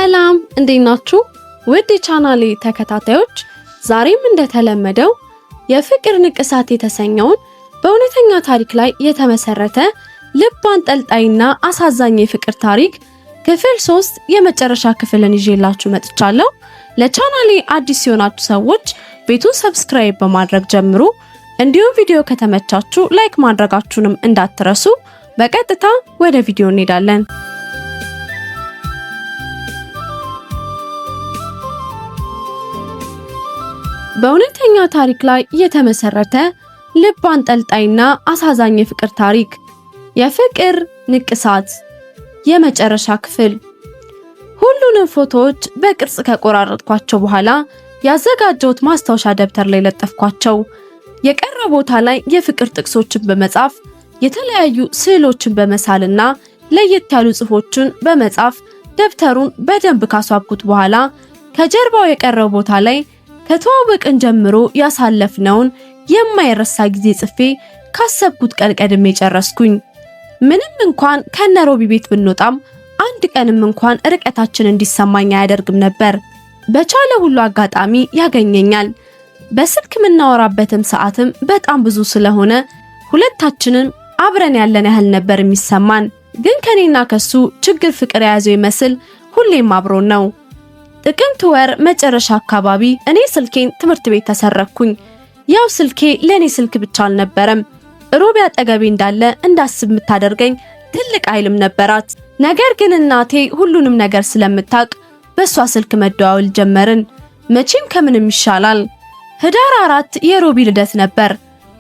ሰላም እንዴት ናችሁ? ውድ የቻናሌ ተከታታዮች ዛሬም እንደተለመደው የፍቅር ንቅሳት የተሰኘውን በእውነተኛ ታሪክ ላይ የተመሰረተ ልብ አንጠልጣይና አሳዛኝ የፍቅር ታሪክ ክፍል 3 የመጨረሻ ክፍልን ይዤላችሁ መጥቻለሁ። ለቻናሌ አዲስ የሆናችሁ ሰዎች ቤቱን ሰብስክራይብ በማድረግ ጀምሩ። እንዲሁም ቪዲዮ ከተመቻችሁ ላይክ ማድረጋችሁንም እንዳትረሱ። በቀጥታ ወደ ቪዲዮ እንሄዳለን። በእውነተኛ ታሪክ ላይ የተመሰረተ ልብ አንጠልጣይና አሳዛኝ የፍቅር ታሪክ የፍቅር ንቅሳት የመጨረሻ ክፍል። ሁሉንም ፎቶዎች በቅርጽ ከቆራረጥኳቸው በኋላ ያዘጋጀሁት ማስታወሻ ደብተር ላይ ለጠፍኳቸው። የቀረ ቦታ ላይ የፍቅር ጥቅሶችን በመጻፍ የተለያዩ ስዕሎችን በመሳልና ለየት ያሉ ጽሑፎችን በመጻፍ ደብተሩን በደንብ ካስዋብኩት በኋላ ከጀርባው የቀረው ቦታ ላይ ከተዋወቅን ጀምሮ ያሳለፍነውን የማይረሳ ጊዜ ጽፌ ካሰብኩት ቀን ቀድሜ ጨረስኩኝ። ምንም እንኳን ከነሮቢ ቤት ብንወጣም አንድ ቀንም እንኳን ርቀታችን እንዲሰማኝ አያደርግም ነበር። በቻለ ሁሉ አጋጣሚ ያገኘኛል። በስልክ የምናወራበትም ሰዓትም በጣም ብዙ ስለሆነ ሁለታችንም አብረን ያለን ያህል ነበር የሚሰማን። ግን ከኔና ከሱ ችግር ፍቅር የያዘው ይመስል ሁሌም አብሮን ነው። ጥቅምት ወር መጨረሻ አካባቢ እኔ ስልኬን ትምህርት ቤት ተሰረኩኝ። ያው ስልኬ ለኔ ስልክ ብቻ አልነበረም፣ ሮቢ አጠገቤ እንዳለ እንዳስብ የምታደርገኝ ትልቅ ኃይልም ነበራት። ነገር ግን እናቴ ሁሉንም ነገር ስለምታውቅ በሷ ስልክ መደዋወል ጀመርን። መቼም ከምንም ይሻላል። ህዳር 4 የሮቢ ልደት ነበር።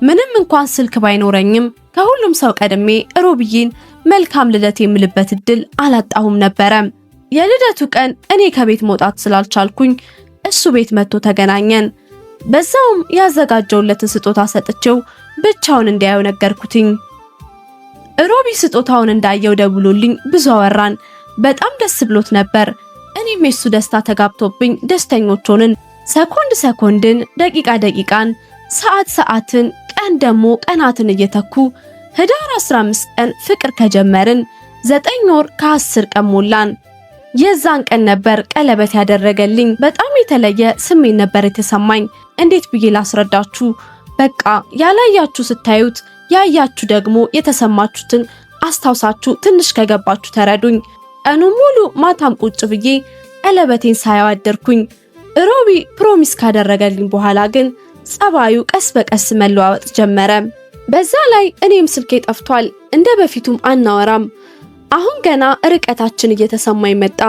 ምንም እንኳን ስልክ ባይኖረኝም ከሁሉም ሰው ቀድሜ ሮቢዬን መልካም ልደት የምልበት እድል አላጣሁም ነበረ። የልደቱ ቀን እኔ ከቤት መውጣት ስላልቻልኩኝ እሱ ቤት መጥቶ ተገናኘን። በዛውም ያዘጋጀውለትን ስጦታ ሰጥቼው ብቻውን እንዲያየው ነገርኩትኝ። ሮቢ ስጦታውን እንዳየው ደውሎልኝ ብዙ አወራን። በጣም ደስ ብሎት ነበር። እኔም የሱ ደስታ ተጋብቶብኝ ደስተኞች ሆንን። ሰኮንድ ሰኮንድን፣ ደቂቃ ደቂቃን፣ ሰዓት ሰዓትን፣ ቀን ደግሞ ቀናትን እየተኩ ህዳር 15 ቀን ፍቅር ከጀመርን 9 ወር ከ10 ቀን ሞላን። የዛን ቀን ነበር ቀለበት ያደረገልኝ። በጣም የተለየ ስሜት ነበር የተሰማኝ። እንዴት ብዬ ላስረዳችሁ? በቃ ያላያችሁ ስታዩት፣ ያያችሁ ደግሞ የተሰማችሁትን አስታውሳችሁ ትንሽ ከገባችሁ ተረዱኝ። ቀኑ ሙሉ ማታም ቁጭ ብዬ ቀለበቴን ሳያዋደርኩኝ። ሮቢ ፕሮሚስ ካደረገልኝ በኋላ ግን ጸባዩ ቀስ በቀስ መለዋወጥ ጀመረ። በዛ ላይ እኔም ስልኬ ጠፍቷል። እንደ በፊቱም አናወራም። አሁን ገና ርቀታችን እየተሰማኝ መጣ።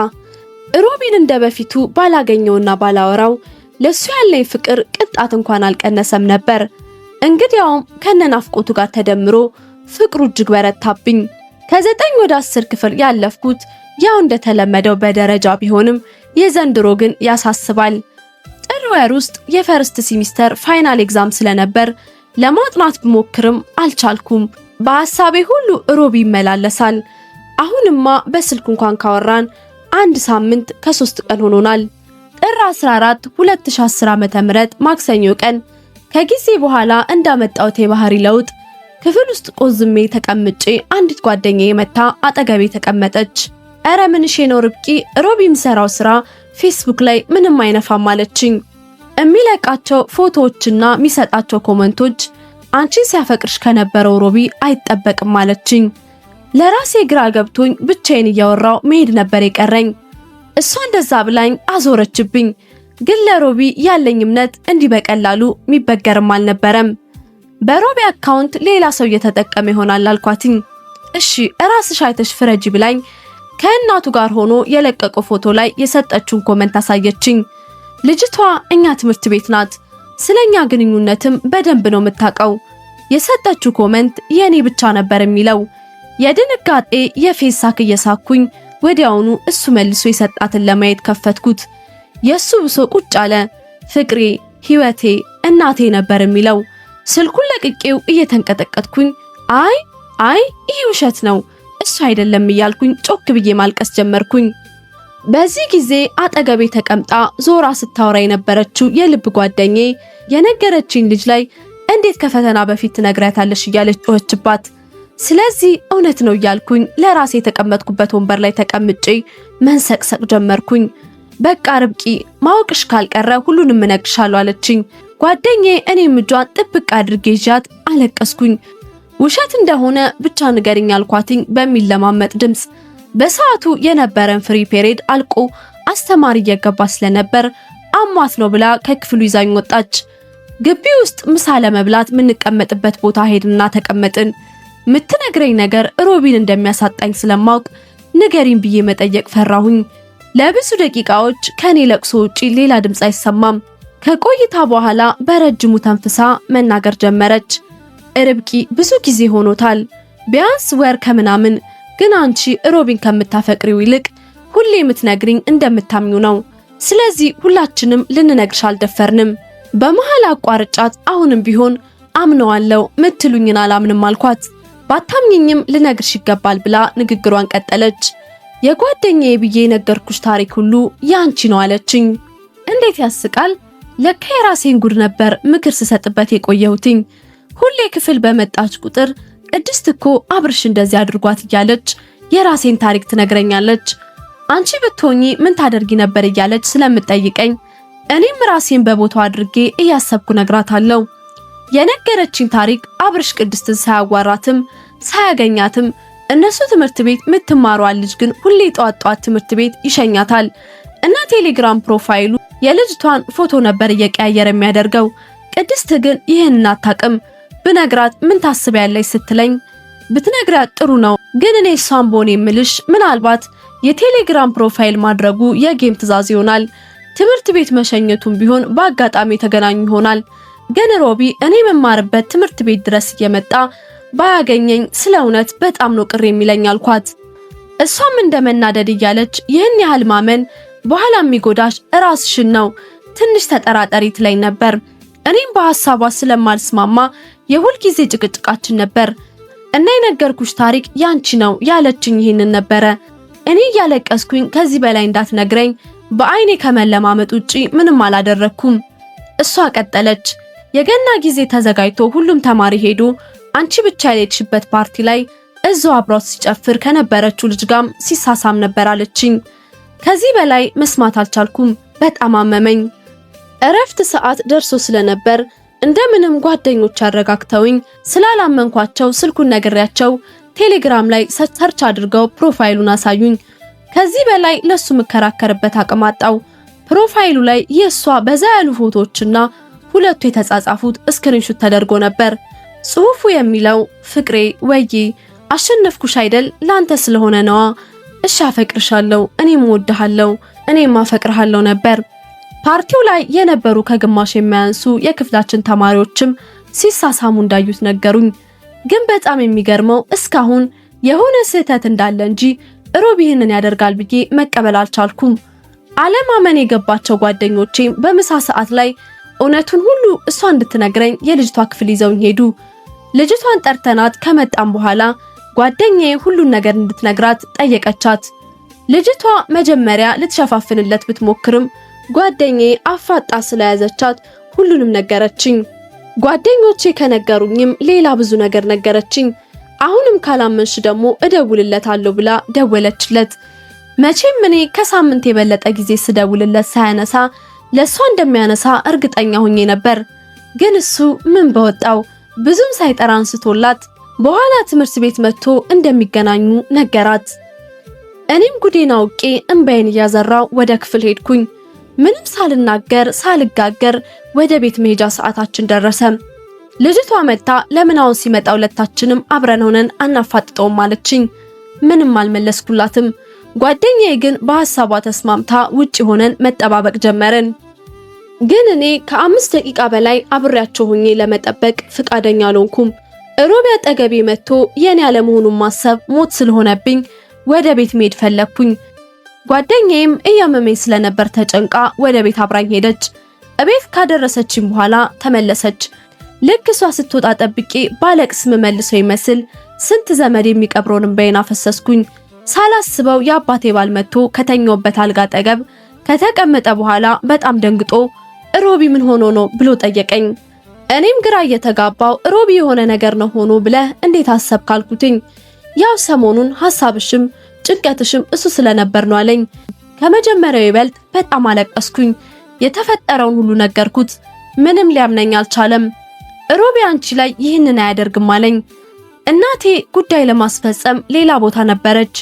ሮቢን እንደ በፊቱ ባላገኘውና ባላወራው ለሱ ያለኝ ፍቅር ቅጣት እንኳን አልቀነሰም ነበር። እንግዲያውም ከነናፍቆቱ ጋር ተደምሮ ፍቅሩ እጅግ በረታብኝ። ከ9 ወደ 10 ክፍል ያለፍኩት ያው እንደተለመደው በደረጃ ቢሆንም የዘንድሮ ግን ያሳስባል። ጥር ወር ውስጥ የፈርስት ሲሚስተር ፋይናል ኤግዛም ስለነበር ለማጥናት ብሞክርም አልቻልኩም። በሐሳቤ ሁሉ ሮቢ ይመላለሳል። አሁንማ በስልክ እንኳን ካወራን 1 ሳምንት ከ3 ቀን ሆኖናል። ጥር 14 2010 ዓ.ም ማክሰኞ ቀን ከጊዜ በኋላ እንዳመጣሁት የባህሪ ለውጥ ክፍል ውስጥ ቆዝሜ ተቀምጬ አንዲት ጓደኛዬ መታ አጠገቤ ተቀመጠች። እረ ምንሽ ነው ርብቃ፣ ሮቢ የሚሰራው ስራ ፌስቡክ ላይ ምንም አይነፋም አለችኝ። የሚለቃቸው ፎቶዎችና የሚሰጣቸው ኮመንቶች አንቺን ሲያፈቅርሽ ከነበረው ሮቢ አይጠበቅም አለችኝ። ለራሴ ግራ ገብቶኝ ብቻዬን እያወራው መሄድ ነበር የቀረኝ። እሷ እንደዛ ብላኝ አዞረችብኝ። ግን ለሮቢ ያለኝ እምነት እንዲህ በቀላሉ የሚበገርም አልነበረም። በሮቢ አካውንት ሌላ ሰው እየተጠቀመ ይሆናል አልኳትኝ። እሺ ራስሽ አይተሽ ፍረጂ ብላኝ ከእናቱ ጋር ሆኖ የለቀቀው ፎቶ ላይ የሰጠችውን ኮመንት አሳየችኝ። ልጅቷ እኛ ትምህርት ቤት ናት። ስለኛ ግንኙነትም በደንብ ነው የምታውቀው። የሰጠችው ኮመንት የኔ ብቻ ነበር የሚለው። የድንጋጤ የፌስ ሳክ እየሳኩኝ ወዲያውኑ እሱ መልሶ የሰጣትን ለማየት ከፈትኩት። የሱ ብሶ ቁጭ አለ። ፍቅሬ፣ ህይወቴ፣ እናቴ ነበር የሚለው። ስልኩን ለቅቄው እየተንቀጠቀጥኩኝ አይ ይሄ ውሸት ነው እሱ አይደለም እያልኩኝ ጮክ ብዬ ማልቀስ ጀመርኩኝ። በዚህ ጊዜ አጠገቤ ተቀምጣ ዞራ ስታወራ የነበረችው የልብ ጓደኛዬ የነገረችኝ ልጅ ላይ እንዴት ከፈተና በፊት ትነግራታለሽ እያለች ጮኸችባት። ስለዚህ እውነት ነው እያልኩኝ ለራሴ የተቀመጥኩበት ወንበር ላይ ተቀምጬ መንሰቅሰቅ ጀመርኩኝ። በቃ ርብቃ ማወቅሽ ካልቀረ ሁሉንም እነግርሻለሁ አለችኝ። ጓደኛዬ እኔም እጇን ጥብቅ አድርጌ ይዣት አለቀስኩኝ። ውሸት እንደሆነ ብቻ ንገሪኝ አልኳትኝ በሚለማመጥ ድምፅ። በሰዓቱ የነበረን ፍሪ ፔሪድ አልቆ አስተማሪ እየገባ ስለነበር አሟት ነው ብላ ከክፍሉ ይዛኝ ወጣች። ግቢ ውስጥ ምሳ ለመብላት የምንቀመጥበት ቦታ ሄድና ተቀመጥን። ምትነግረኝ ነገር ሮቢን እንደሚያሳጣኝ ስለማውቅ ንገሪኝ ብዬ መጠየቅ ፈራሁኝ። ለብዙ ደቂቃዎች ከኔ ለቅሶ ውጪ ሌላ ድምፅ አይሰማም። ከቆይታ በኋላ በረጅሙ ተንፍሳ መናገር ጀመረች። ርብቃ ብዙ ጊዜ ሆኖታል፣ ቢያንስ ወር ከምናምን። ግን አንቺ ሮቢን ከምታፈቅሪው ይልቅ ሁሌ የምትነግሪኝ እንደምታምኙ ነው። ስለዚህ ሁላችንም ልንነግርሽ አልደፈርንም። በመሃል አቋርጫት አሁንም ቢሆን አምነዋለሁ ምትሉኝን አላምንም አልኳት። ባታምኝኝም ልነግርሽ ይገባል ብላ ንግግሯን ቀጠለች። የጓደኛዬ ብዬ የነገርኩሽ ታሪክ ሁሉ ያንቺ ነው አለችኝ። እንዴት ያስቃል! ለካ የራሴን ጉድ ነበር ምክር ስሰጥበት የቆየሁትኝ። ሁሌ ክፍል በመጣች ቁጥር ቅድስት እኮ አብርሽ እንደዚህ አድርጓት እያለች የራሴን ታሪክ ትነግረኛለች። አንቺ ብትሆኚ ምን ታደርጊ ነበር እያለች ስለምጠይቀኝ እኔም ራሴን በቦታው አድርጌ እያሰብኩ ነግራታለሁ። የነገረችኝ ታሪክ አብርሽ ቅድስትን ሳያዋራትም ሳያገኛትም እነሱ ትምህርት ቤት የምትማሯን ልጅ ግን ሁሌ ጧት ትምህርት ቤት ይሸኛታል እና ቴሌግራም ፕሮፋይሉ የልጅቷን ፎቶ ነበር እየቀያየረ የሚያደርገው። ቅድስት ግን ይህንን አታውቅም። ብነግራት ምን ታስቢያለሽ ስትለኝ ብትነግራት ጥሩ ነው፣ ግን እኔ እሷን በሆነ የምልሽ ምናልባት የቴሌግራም ፕሮፋይል ማድረጉ የጌም ትዕዛዝ ይሆናል። ትምህርት ቤት መሸኘቱም ቢሆን በአጋጣሚ የተገናኙ ይሆናል። ግን ሮቢ እኔ መማርበት ትምህርት ቤት ድረስ እየመጣ ባያገኘኝ ስለ እውነት በጣም ነው ቅር የሚለኝ አልኳት። እሷም እንደመናደድ እያለች ይህን ያህል ማመን በኋላ የሚጎዳሽ ራስሽን ነው፣ ትንሽ ተጠራጠሪ ትለኝ ነበር። እኔም በሐሳቧ ስለማልስማማ የሁል ጊዜ ጭቅጭቃችን ነበር እና የነገርኩሽ ታሪክ ያንቺ ነው ያለችኝ ይህንን ነበረ። እኔ እያለቀስኩኝ ከዚህ በላይ እንዳትነግረኝ በአይኔ ከመለማመጥ ውጪ ምንም አላደረኩም። እሷ ቀጠለች። የገና ጊዜ ተዘጋጅቶ ሁሉም ተማሪ ሄዶ አንቺ ብቻ የሌድሽበት ፓርቲ ላይ እዛው አብሯት ሲጨፍር ከነበረችው ልጅ ጋም ሲሳሳም ነበር አለችኝ። ከዚህ በላይ መስማት አልቻልኩም። በጣም አመመኝ። እረፍት ሰዓት ደርሶ ስለነበር እንደምንም ጓደኞች አረጋግተውኝ ስላላመንኳቸው ስልኩን ነግሬያቸው ቴሌግራም ላይ ሰርች አድርገው ፕሮፋይሉን አሳዩኝ። ከዚህ በላይ ለሱ መከራከርበት አቅም አጣው። ፕሮፋይሉ ላይ የሷ በዛ ያሉ ፎቶዎችና ሁለቱ የተጻጻፉት ስክሪንሾት ተደርጎ ነበር። ጽሑፉ የሚለው ፍቅሬ ወዬ አሸነፍኩሽ አይደል ላንተ ስለሆነ ነዋ፣ እሺ አፈቅርሻለሁ፣ እኔም እወድሃለሁ፣ እኔም አፈቅርሃለሁ ነበር። ፓርቲው ላይ የነበሩ ከግማሽ የማያንሱ የክፍላችን ተማሪዎችም ሲሳሳሙ እንዳዩት ነገሩኝ። ግን በጣም የሚገርመው እስካሁን የሆነ ስህተት እንዳለ እንጂ ሮቢ ይህንን ያደርጋል ብዬ መቀበል አልቻልኩም። አለማመን የገባቸው ጓደኞቼም በምሳ ሰዓት ላይ እውነቱን ሁሉ እሷ እንድትነግረኝ የልጅቷ ክፍል ይዘውኝ ሄዱ። ልጅቷን ጠርተናት ከመጣም በኋላ ጓደኛዬ ሁሉን ነገር እንድትነግራት ጠየቀቻት። ልጅቷ መጀመሪያ ልትሸፋፍንለት ብትሞክርም ጓደኛዬ አፋጣ ስለያዘቻት ሁሉንም ነገረችኝ። ጓደኞቼ ከነገሩኝም ሌላ ብዙ ነገር ነገረችኝ። አሁንም ካላመንሽ ደግሞ እደውልለታለሁ ብላ ደወለችለት። መቼም እኔ ከሳምንት የበለጠ ጊዜ ስደውልለት ሳያነሳ ለሷ እንደሚያነሳ እርግጠኛ ሆኜ ነበር። ግን እሱ ምን በወጣው ብዙም ሳይጠራ አንስቶላት በኋላ ትምህርት ቤት መጥቶ እንደሚገናኙ ነገራት። እኔም ጉዴን አውቄ እንባዬን እያዘራው ወደ ክፍል ሄድኩኝ። ምንም ሳልናገር ሳልጋገር ወደ ቤት መሄጃ ሰዓታችን ደረሰ። ልጅቷ መጣ ለምን አሁን ሲመጣ ሁለታችንም አብረን ሆነን አናፋጥጠውም አለችኝ። ምንም አልመለስኩላትም። ጓደኛዬ ግን በሐሳቧ ተስማምታ ውጪ ሆነን መጠባበቅ ጀመርን። ግን እኔ ከ5 ደቂቃ በላይ አብሬያቸው ሆኜ ለመጠበቅ ፍቃደኛ አልሆንኩም። ሮቢ አጠገቤ መጥቶ የኔ ያለመሆኑን ማሰብ ሞት ስለሆነብኝ ወደ ቤት መሄድ ፈለኩኝ። ጓደኛዬም እያመመኝ ስለነበር ተጨንቃ ወደ ቤት አብራኝ ሄደች። እቤት ካደረሰችኝ በኋላ ተመለሰች። ልክ እሷ ስትወጣ ጠብቄ ባለቅስ መልሰው ይመስል ስንት ዘመድ የሚቀብረውን እንባዬን አፈሰስኩኝ። ሳላስበው የአባቴ ባል መጥቶ ከተኛውበት አልጋ አጠገብ ከተቀመጠ በኋላ በጣም ደንግጦ ሮቢ ምን ሆኖ ነው ብሎ ጠየቀኝ። እኔም ግራ እየተጋባው ሮቢ የሆነ ነገር ነው ሆኖ ብለህ እንዴት አሰብክ አልኩትኝ። ያው ሰሞኑን ሐሳብሽም ጭንቀትሽም እሱ ስለነበር ነው አለኝ። ከመጀመሪያው ይበልጥ በጣም አለቀስኩኝ። የተፈጠረውን ሁሉ ነገርኩት። ምንም ሊያምነኝ አልቻለም። ሮቢ አንቺ ላይ ይህንን አያደርግም አለኝ። እናቴ ጉዳይ ለማስፈጸም ሌላ ቦታ ነበረች።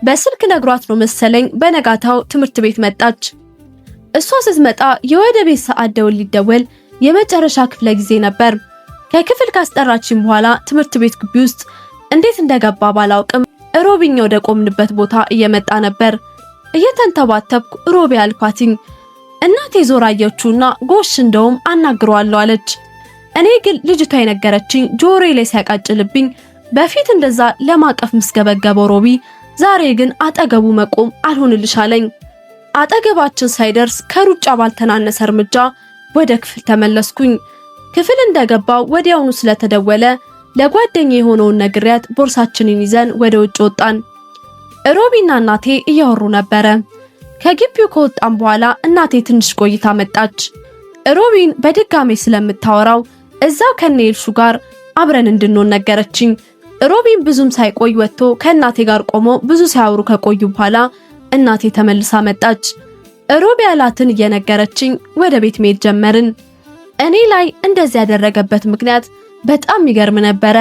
በስልክ ነግሯት ነው መሰለኝ በነጋታው ትምህርት ቤት መጣች። እሷ ስትመጣ የወደ ቤት ሰዓት ደውል ሊደወል የመጨረሻ ክፍለ ጊዜ ነበር። ከክፍል ካስጠራችን በኋላ ትምህርት ቤት ግቢ ውስጥ እንዴት እንደገባ ባላውቅም ሮቢኛ ወደ ቆምንበት ቦታ እየመጣ ነበር። እየተንተባተብኩ ሮቢ አልኳትኝ። እናቴ ዞር አየችውና ጎሽ እንደውም አናግረዋለሁ አለች። እኔ ግን ልጅቷ የነገረችኝ ጆሮዬ ላይ ሲያቃጭልብኝ በፊት እንደዛ ለማቀፍ ምስገበገበው ሮቢ ዛሬ ግን አጠገቡ መቆም አልሆንልሽ አለኝ። አጠገባችን ሳይደርስ ከሩጫ ባልተናነሰ እርምጃ ወደ ክፍል ተመለስኩኝ። ክፍል እንደገባው ወዲያውኑ ስለተደወለ ለጓደኛ የሆነውን ነግሪያት ቦርሳችንን ይዘን ወደ ውጭ ወጣን። ሮቢና እናቴ እያወሩ ነበረ። ከግቢው ከወጣን በኋላ እናቴ ትንሽ ቆይታ መጣች። ሮቢን በድጋሜ ስለምታወራው እዛው ከነኤልሹ ጋር አብረን እንድንሆን ነገረችኝ። ሮቢን ብዙም ሳይቆይ ወጥቶ ከእናቴ ጋር ቆሞ ብዙ ሲያወሩ ከቆዩ በኋላ እናቴ ተመልሳ መጣች። ሮቢ ያላትን እየነገረችኝ ወደ ቤት መሄድ ጀመርን። እኔ ላይ እንደዚህ ያደረገበት ምክንያት በጣም ይገርም ነበረ።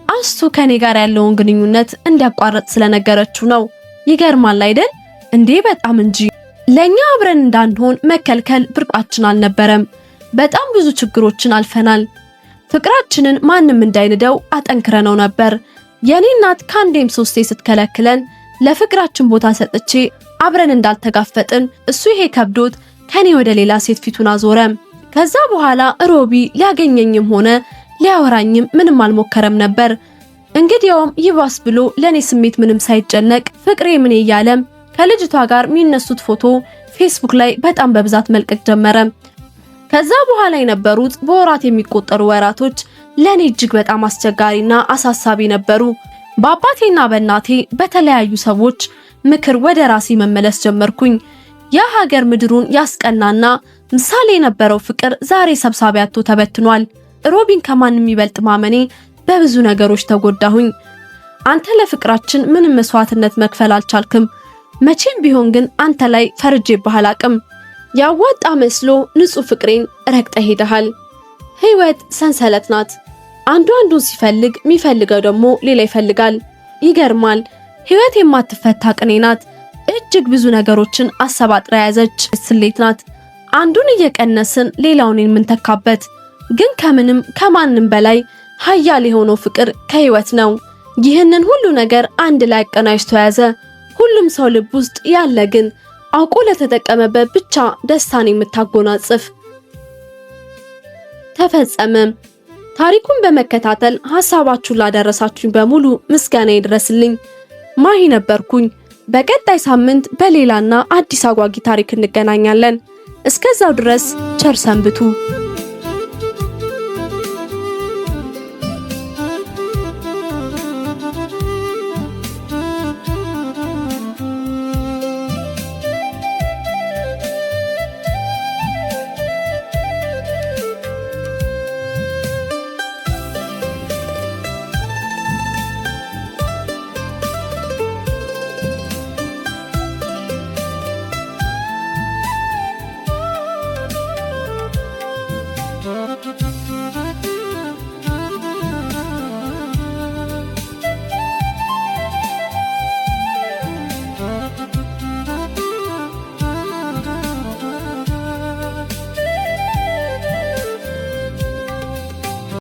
አስቱ ከኔ ጋር ያለውን ግንኙነት እንዲያቋርጥ ስለነገረችው ነው። ይገርማል አይደል እንዴ? በጣም እንጂ። ለኛ አብረን እንዳንሆን መከልከል ብርቃችን አልነበረም። በጣም ብዙ ችግሮችን አልፈናል። ፍቅራችንን ማንም እንዳይንደው አጠንክረነው ነበር። የኔ እናት ካንዴም ሶስቴ ስትከለክለን ለፍቅራችን ቦታ ሰጥቼ አብረን እንዳልተጋፈጥን እሱ ይሄ ከብዶት ከኔ ወደ ሌላ ሴት ፊቱን አዞረ። ከዛ በኋላ ሮቢ ሊያገኘኝም ሆነ ሊያወራኝም ምንም አልሞከረም ነበር። እንግዲያውም ይባስ ብሎ ለኔ ስሜት ምንም ሳይጨነቅ ፍቅሬ ምን እያለ ከልጅቷ ጋር የሚነሱት ፎቶ ፌስቡክ ላይ በጣም በብዛት መልቀቅ ጀመረ። ከዛ በኋላ የነበሩት በወራት የሚቆጠሩ ወራቶች ለኔ እጅግ በጣም አስቸጋሪና አሳሳቢ ነበሩ። በአባቴና በእናቴ በተለያዩ ሰዎች ምክር ወደ ራሴ መመለስ ጀመርኩኝ። የሀገር ምድሩን ያስቀናና ምሳሌ የነበረው ፍቅር ዛሬ ሰብሳቢ አጥቶ ተበትኗል። ሮቢን ከማንም ይበልጥ ማመኔ በብዙ ነገሮች ተጎዳሁኝ። አንተ ለፍቅራችን ምንም መስዋዕትነት መክፈል አልቻልክም። መቼም ቢሆን ግን አንተ ላይ ፈርጄብህ አላቅም። ያዋጣ መስሎ ንጹህ ፍቅሬን ረግጠህ ሄደሃል። ህይወት ሰንሰለት ናት። አንዱ አንዱን ሲፈልግ የሚፈልገው ደግሞ ሌላ ይፈልጋል። ይገርማል። ህይወት የማትፈታ ቅኔ ናት። እጅግ ብዙ ነገሮችን አሰባጥራ ያዘች ስሌት ናት። አንዱን እየቀነስን ሌላውን የምንተካበት ግን ከምንም ከማንም በላይ ኃያል የሆነው ፍቅር ከህይወት ነው። ይህንን ሁሉ ነገር አንድ ላይ አቀናጅቶ ያዘ። ሁሉም ሰው ልብ ውስጥ ያለ ግን አውቆ ለተጠቀመበት ብቻ ደስታን የምታጎናጽፍ። ተፈጸመ። ታሪኩን በመከታተል ሐሳባችሁን ላደረሳችሁኝ በሙሉ ምስጋና ይድረስልኝ። ማሂ ነበርኩኝ። በቀጣይ ሳምንት በሌላና አዲስ አጓጊ ታሪክ እንገናኛለን። እስከዛው ድረስ ቸር ሰንብቱ።